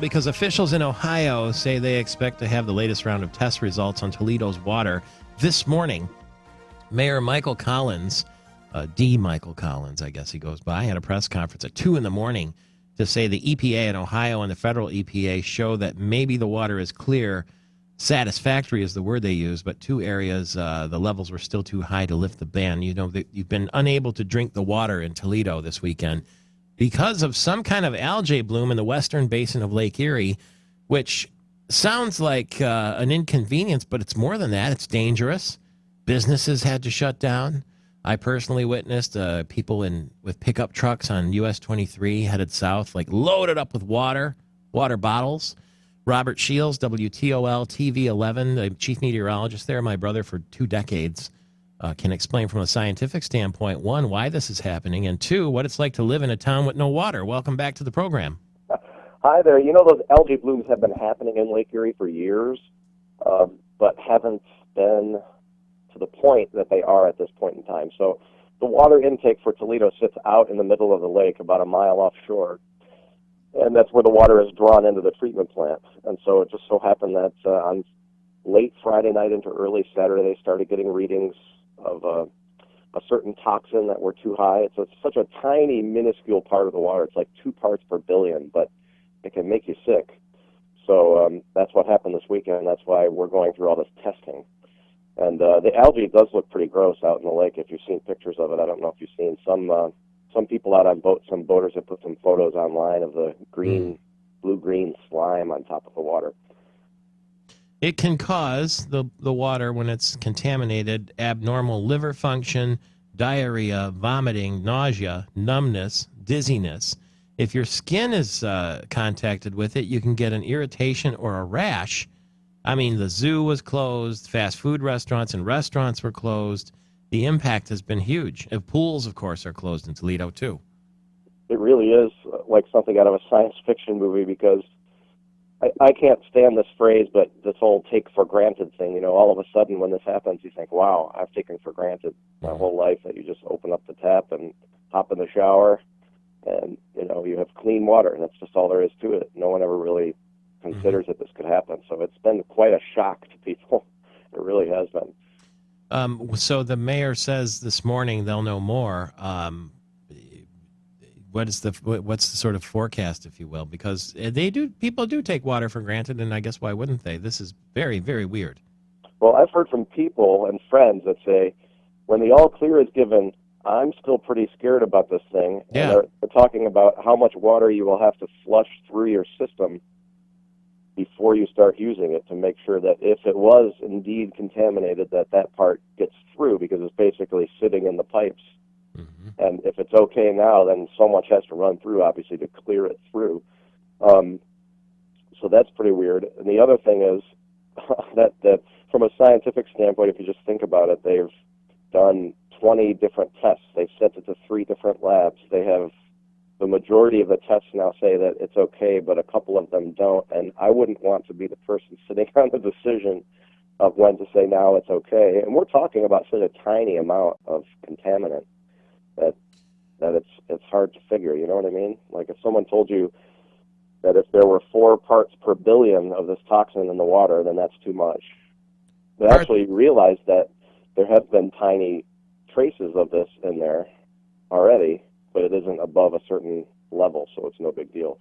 because officials in Ohio say they expect to have the latest round of test results on Toledo's water this morning. Mayor Michael Collins, Michael Collins, I guess he goes by, had a press conference at 2 in the morning to say the EPA in Ohio and the federal EPA show that maybe the water is clear. Satisfactory is the word they use, but 2 areas, the levels were still too high to lift the ban. You know, you've been unable to drink the water in Toledo this weekend because of some kind of algae bloom in the western basin of Lake Erie, which sounds like an inconvenience, but it's more than that. It's dangerous. Businesses had to shut down. I personally witnessed people with pickup trucks on US 23 headed south, like loaded up with water bottles. Robert Shields, WTOL TV 11, the chief meteorologist there, my brother for 2 decades, can explain from a scientific standpoint, 1, why this is happening, and 2, what it's like to live in a town with no water. Welcome back to the program. Hi there. You know, those algae blooms have been happening in Lake Erie for years, but haven't been to the point that they are at this point in time. So the water intake for Toledo sits out in the middle of the lake, about a mile offshore, and that's where the water is drawn into the treatment plant. And so it just so happened that on late Friday night into early Saturday, they started getting readings of a certain toxin that were too high. It's such a tiny, minuscule part of the water. It's like 2 parts per billion, but it can make you sick. So that's what happened this weekend. That's why we're going through all this testing. And the algae does look pretty gross out in the lake. If you've seen pictures of it, I don't know if you've seen some people out on boats. Some boaters have put some photos online of the blue-green slime on top of the water. It can cause the water, when it's contaminated, abnormal liver function, diarrhea, vomiting, nausea, numbness, dizziness. If your skin is contacted with it, you can get an irritation or a rash. I mean, the zoo was closed, fast food restaurants and restaurants were closed. The impact has been huge. Pools, of course, are closed in Toledo, too. It really is like something out of a science fiction movie, because I can't stand this phrase, but this whole take for granted thing. You know, all of a sudden when this happens, you think, wow, I've taken for granted my whole life that you just open up the tap and hop in the shower and, you know, you have clean water, and that's just all there is to it. No one ever really considers that this could happen. So it's been quite a shock to people. It really has been. So the mayor says this morning they'll know more. What's the sort of forecast, if you will? Because people do take water for granted, and I guess why wouldn't they? This is very, very weird. Well, I've heard from people and friends that say when the all clear is given, I'm still pretty scared about this thing. Yeah. And they're talking about how much water you will have to flush through your system before you start using it, to make sure that if it was indeed contaminated, that part gets through, because it's basically sitting in the pipes. Mm-hmm. And if it's okay now, then so much has to run through, obviously, to clear it through. So that's pretty weird. And the other thing is that from a scientific standpoint, if you just think about it, they've done 20 different tests. They've sent it to 3 different labs. They have the majority of the tests now say that it's okay, but a couple of them don't. And I wouldn't want to be the person sitting on the decision of when to say now it's okay. And we're talking about such a tiny amount of contaminant that it's hard to figure. You know what I mean? Like if someone told you that if there were 4 parts per billion of this toxin in the water, then that's too much. They actually realized that there have been tiny traces of this in there already, but it isn't above a certain level, so it's no big deal.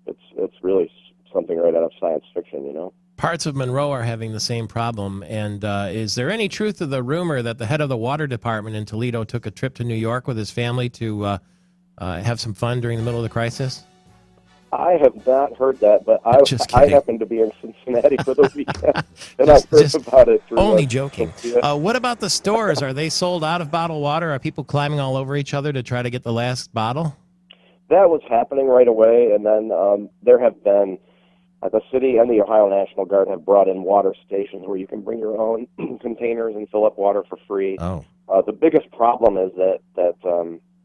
It's really something right out of science fiction, you know? Parts of Monroe are having the same problem, and is there any truth to the rumor that the head of the water department in Toledo took a trip to New York with his family to have some fun during the middle of the crisis? I have not heard that, but I happen to be in Cincinnati for the weekend, and I've heard about it. Only joking. What about the stores? Are they sold out of bottled water? Are people climbing all over each other to try to get the last bottle? That was happening right away, and then there have been, the city and the Ohio National Guard have brought in water stations where you can bring your own containers and fill up water for free. Oh. The biggest problem is that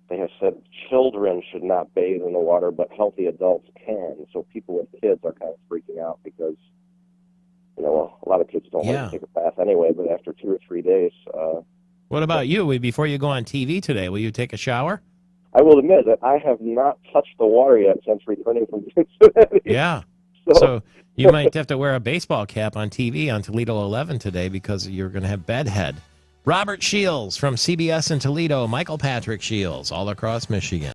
they have said children should not bathe in the water, but healthy adults can. So people with kids are kind of freaking out because, you know, a lot of kids don't like to take a bath anyway, but after 2 or 3 days. What about you? Before you go on TV today, will you take a shower? I will admit that I have not touched the water yet since returning from Cincinnati. Yeah. So you might have to wear a baseball cap on TV on Toledo 11 today because you're going to have bedhead. Robert Shields from CBS in Toledo, Michael Patrick Shields all across Michigan.